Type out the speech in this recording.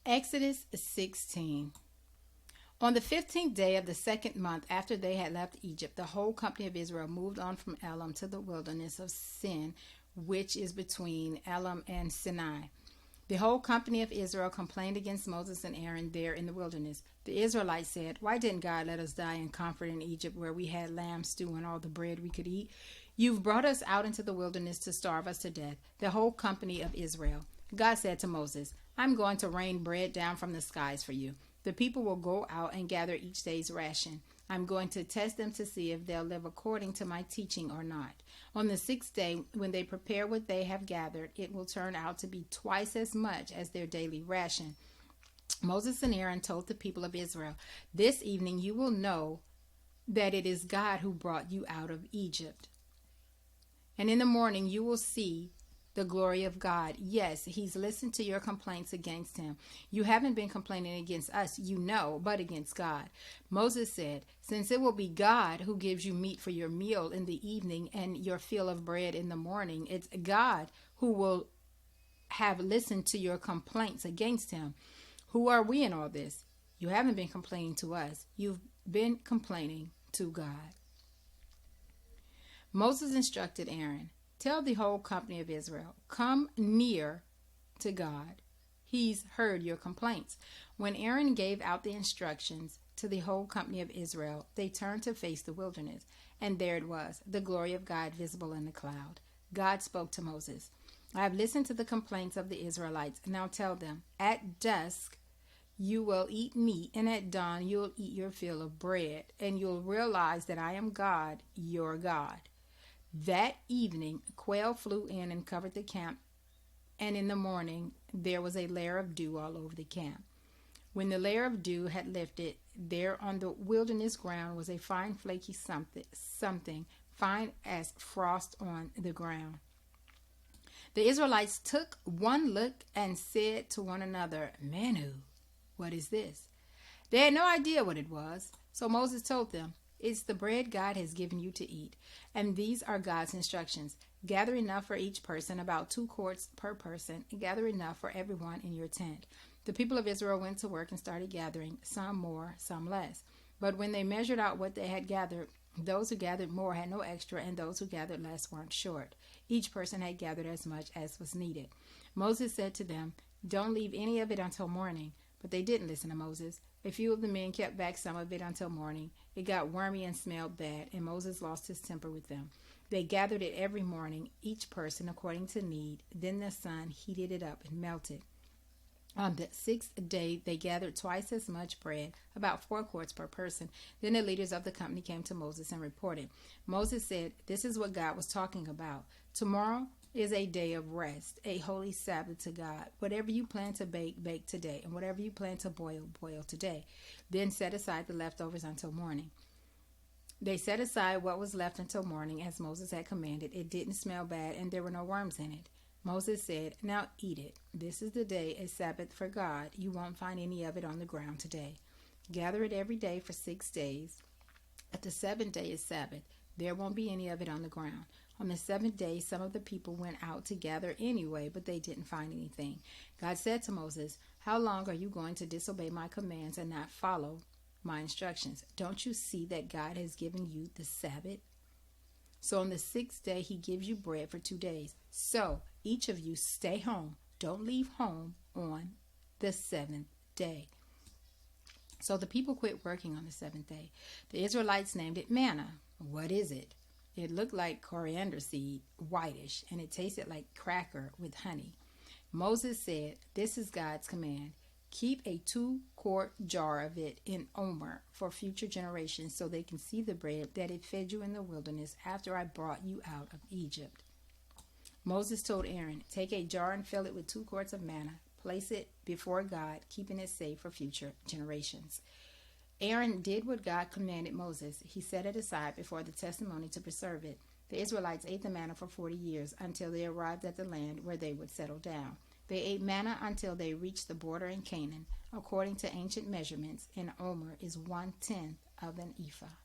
Exodus 16. On the 15th day of the second month after they had left Egypt, the whole company of Israel moved on from Elim to the wilderness of Sin, which is between Elim and Sinai. The whole company of Israel complained against Moses and Aaron there in the wilderness. The Israelites said, "Why didn't God let us die in comfort in Egypt, where we had lamb stew and all the bread we could eat? You've brought us out into the wilderness to starve us to death." The whole company of Israel. God said to Moses, "I'm going to rain bread down from the skies for you. The people will go out and gather each day's ration. I'm going to test them to see if they'll live according to my teaching or not. On the sixth day, when they prepare what they have gathered, it will turn out to be twice as much as their daily ration." Moses and Aaron told the people of Israel, "This evening you will know that it is God who brought you out of Egypt. And in the morning you will see the glory of God. Yes, he's listened to your complaints against him. You haven't been complaining against us, but against God." Moses said, "Since it will be God who gives you meat for your meal in the evening and your fill of bread in the morning, it's God who will have listened to your complaints against him. Who are we in all this? You haven't been complaining to us. You've been complaining to God." Moses instructed Aaron, "Tell the whole company of Israel, come near to God. He's heard your complaints." When Aaron gave out the instructions to the whole company of Israel, they turned to face the wilderness, and there it was, the glory of God visible in the cloud. God spoke to Moses, "I have listened to the complaints of the Israelites. Now tell them, at dusk you will eat meat, and at dawn you will eat your fill of bread, and you'll realize that I am God, your God." That evening, quail flew in and covered the camp, and in the morning there was a layer of dew all over the camp. When the layer of dew had lifted, there on the wilderness ground was a fine flaky something fine as frost on the ground. The Israelites took one look and said to one another, "Manu, what is this?" They had no idea what it was, so Moses told them, "It's the bread God has given you to eat. And these are God's instructions. Gather enough for each person, about 2 quarts per person. Gather enough for everyone in your tent." The people of Israel went to work and started gathering, some more, some less. But when they measured out what they had gathered, those who gathered more had no extra, and those who gathered less weren't short. Each person had gathered as much as was needed. Moses said to them, "Don't leave any of it until morning." But they didn't listen to Moses. A few of the men kept back some of it until morning. It got wormy and smelled bad, and Moses lost his temper with them. They gathered it every morning, each person according to need. Then the sun heated it up and melted. On the 6th day, they gathered twice as much bread, about 4 quarts per person. Then the leaders of the company came to Moses and reported. Moses said, "This is what God was talking about. Tomorrow is a day of rest, a holy Sabbath to God. Whatever you plan to bake, bake today, and whatever you plan to boil, boil today. Then set aside the leftovers until morning." They set aside what was left until morning, as Moses had commanded. It didn't smell bad, and there were no worms in it. Moses said, "Now eat it. This is the day, a Sabbath for God. You won't find any of it on the ground today. Gather it every day for 6 days. But the 7th day is Sabbath. There won't be any of it on the ground." On the 7th day, some of the people went out to gather anyway, but they didn't find anything. God said to Moses, "How long are you going to disobey my commands and not follow my instructions? Don't you see that God has given you the Sabbath? So on the 6th day, he gives you bread for 2 days. So each of you stay home. Don't leave home on the 7th day." So the people quit working on the 7th day. The Israelites named it manna. What is it? It looked like coriander seed, whitish, and it tasted like cracker with honey. Moses said, "This is God's command. Keep a 2-quart jar of it in Omer for future generations, so they can see the bread that it fed you in the wilderness after I brought you out of Egypt." Moses told Aaron, "Take a jar and fill it with 2 quarts of manna. Place it before God, keeping it safe for future generations." Aaron did what God commanded Moses. He set it aside before the testimony to preserve it. The Israelites ate the manna for 40 years until they arrived at the land where they would settle down. They ate manna until they reached the border in Canaan. According to ancient measurements, an omer is 1/10 of an ephah.